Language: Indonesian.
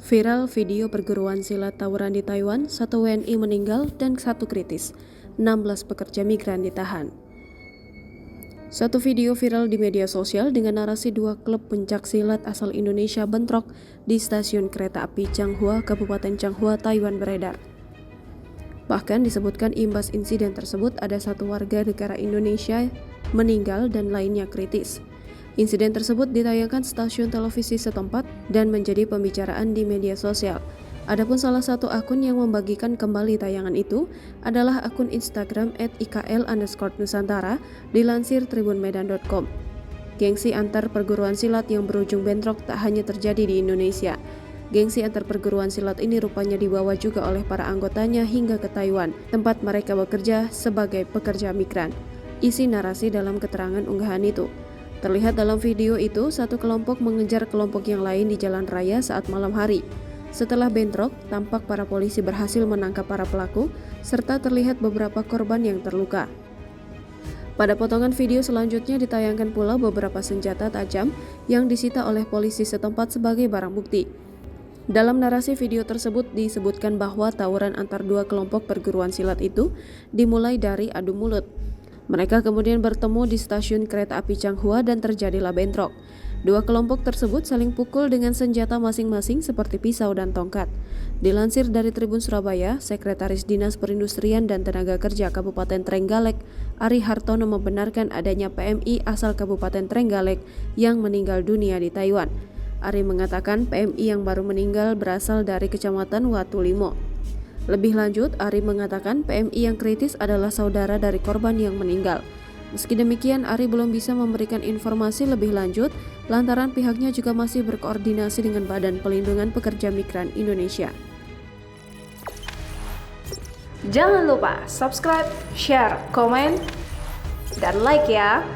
Viral video perguruan silat tawuran di Taiwan, 1 WNI meninggal dan 1 kritis. 16 pekerja migran ditahan. Satu video viral di media sosial dengan narasi 2 klub pencak silat asal Indonesia bentrok di stasiun kereta api Changhua, Kabupaten Changhua, Taiwan beredar. Bahkan disebutkan imbas insiden tersebut ada 1 warga negara Indonesia meninggal dan lainnya kritis. Insiden tersebut ditayangkan stasiun televisi setempat dan menjadi pembicaraan di media sosial. Adapun salah satu akun yang membagikan kembali tayangan itu adalah akun Instagram @ikl_nusantara dilansir tribunmedan.com. Gengsi antar perguruan silat yang berujung bentrok tak hanya terjadi di Indonesia. Gengsi antar perguruan silat ini rupanya dibawa juga oleh para anggotanya hingga ke Taiwan, tempat mereka bekerja sebagai pekerja migran. Isi narasi dalam keterangan unggahan itu. Terlihat dalam video itu, satu kelompok mengejar kelompok yang lain di jalan raya saat malam hari. Setelah bentrok, tampak para polisi berhasil menangkap para pelaku, serta terlihat beberapa korban yang terluka. Pada potongan video selanjutnya ditayangkan pula beberapa senjata tajam yang disita oleh polisi setempat sebagai barang bukti. Dalam narasi video tersebut disebutkan bahwa tawuran antar 2 kelompok perguruan silat itu dimulai dari adu mulut. Mereka kemudian bertemu di stasiun kereta api Changhua dan terjadilah bentrok. 2 kelompok tersebut saling pukul dengan senjata masing-masing seperti pisau dan tongkat. Dilansir dari Tribun Surabaya, Sekretaris Dinas Perindustrian dan Tenaga Kerja Kabupaten Trenggalek, Ari Hartono membenarkan adanya PMI asal Kabupaten Trenggalek yang meninggal dunia di Taiwan. Ari mengatakan PMI yang baru meninggal berasal dari Kecamatan Watulimo. Lebih lanjut, Ari mengatakan PMI yang kritis adalah saudara dari korban yang meninggal. Meski demikian, Ari belum bisa memberikan informasi lebih lanjut lantaran pihaknya juga masih berkoordinasi dengan Badan Pelindungan Pekerja Migran Indonesia. Jangan lupa subscribe, share, komen, dan like ya!